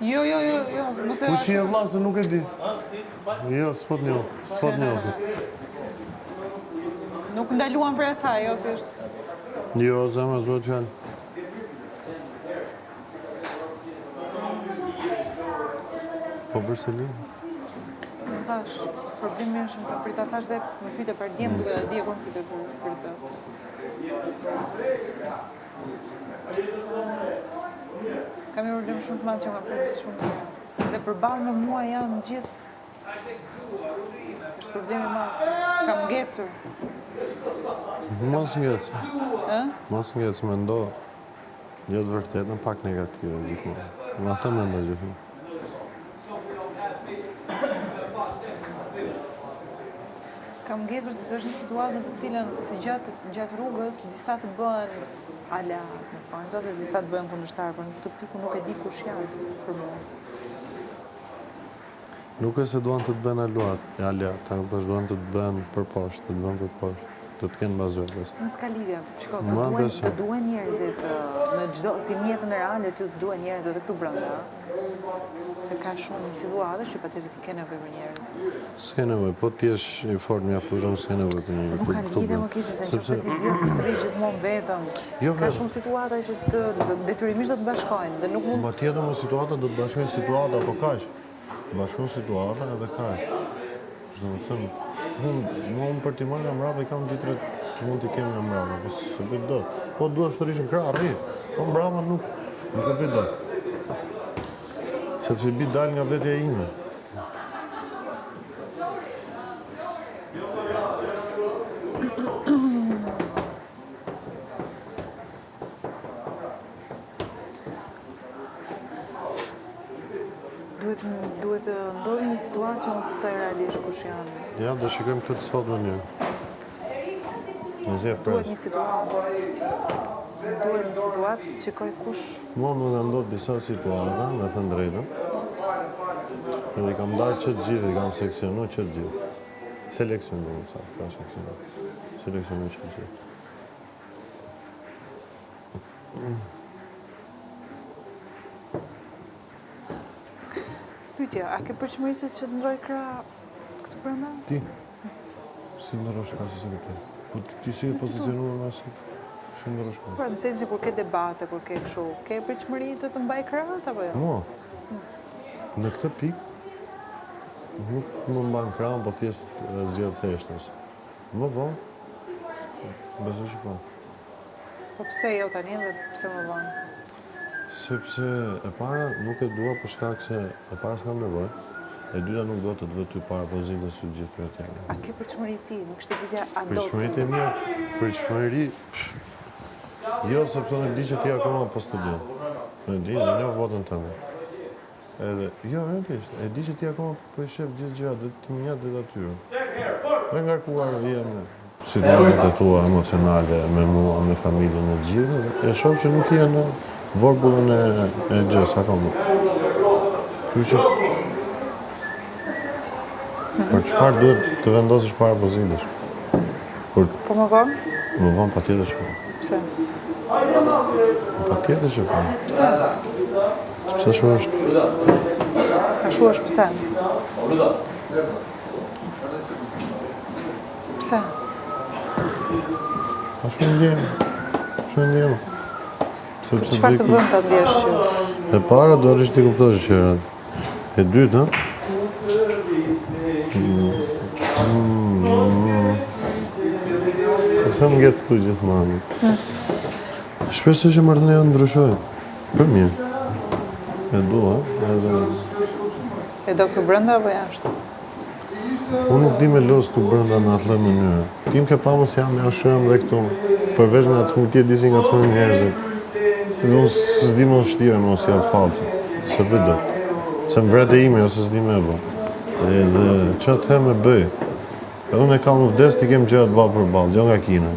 Jo, mos e Kush je vlla se nuk e di? Jo, s'po të njoh. Nuk ndaluan për asaj, jo, thjesht. Jo, zemra zot fjalë. Po Berselin? Më thash, problemi është më për ta thash dhe më pyete për djem duke ta di e kom pyete për të. Kam një problem shumë të madh që ma pret shumë. Dhe përballë me mua janë gjithë. Është problemi i madh. Kam ngecur. Mos ngec. Mos ngec, mendo. Jo të vërtetën, pak negative gjithmonë. Nga ato mendoj gjithmonë. Kam ngecur sepse është një situatë në të cilën si gjatë rrugës disa të bëhen aleat, në fakt, dhe disa të bëhen kundërshtar, por në këtë pikë nuk e di kush janë për mua. Nuk e se duan të bëhen aleat, ta duan të bëhen përposhtë, të të kenë bazë vetës. Në s'ka lidhje, shiko, të duen njerëzit në çdo si në jetën reale të duen njerëzit edhe këtu brenda. Se ka shumë situata që patjetër ti ke nevojë për njerëz. S'ke nevojë, po ti je i fortë mjaftueshëm, s'ke nevojë për njerëz. Nuk ka lidhje më kesi se nëse ti zgjidh të rrish gjithmonë vetëm. Ka shumë situata që detyrimisht do të bashkojnë dhe nuk mund. Patjetër më situata do të bashkojnë situata, po kaq. Bashkojnë situata edhe kaq. Çdo të them, unë për t'i marrë nga mbrapa i kam 2-3 që mund t'i kemë nga mbrapa, po se bëj dot. Po duash të rish në krah, rri. Po mbrapa nuk e bëj dot. Sepse bi dal nga vetja ime. Duhet të ndodhi një situatë që unë kuptoj realisht kush janë. Ja, do shikojmë këtë sot me një. Duhet një situatë që shikoj kush. Mua më në ndodhë disa situata, me thënë drejtën. Edhe i kam darë qëtë gjithë, i kam seksionu qëtë gjithë. Seleksionu, ka seksionu. Seleksionu qëtë gjithë. Pyetja, a ke përqëmërisë që të ndroj krah këtu brenda? Ti? Si ndrosh ka si sekretari? Po ti si e pozicionuar nga si? Si ndrosh ka? Pra, në sensi kur ke debate, kur ke kështu, ke përqëmëri të mbaj krahat apo jo? Mua? Në këtë pikë, nuk më mban krah, po thjesht zgjedh theshtës. Më vonë, besoj që po. Po pse jo tani dhe pse më vonë? Sepse e para nuk e dua për shkak se e para s'kam nevojë, e dyta nuk do të vë ty para pozitës së gjithë për të. A ke përqëmëri ti? Nuk ishte pyetja a do të? Përqëmëritë e mia, përqëmëri jo sepse unë di që ti akoma po studion. E di, në njoh botën tënde. Edhe jo, realisht, e di që ti akoma po i shef gjithë gjërat, dhe të mia dhe natyrën. Dhe ngarkuar jam situatët e tua emocionale me mua, me familjen e gjithë, e shoh që nuk janë vorbullën e gjës, akoma. Kështu që për çfarë duhet të vendosësh para pozitës? Po më vonë? Më vonë patjetër që po. Pse? Patjetër që po. Pse? Pse shu është? A shu është pse? Pse? A shu ndjemë. Çfarë të bën ta ndjesh që? E para do rish të kuptosh gjërat. E dyta, pse më ngec tu gjithmonë? Shpresoj që marrëdhënia të ndryshojë. Për mirë. E dua, edhe E do këtu brenda apo jashtë? unë nuk di me los këtu brenda në atë mënyrë. Ti më ke pa mos jam jashtë dhe këtu. Përveç nga ti e di si ngacmojnë njerëzit. Unë s'di më shtirë mos janë falcë. Se bëj do. Se më vrete ime ose s'di me bë. Edhe që të them e bëj. Unë e kam në vdes t'i kem gjërat ballë për ballë, jo nga kina.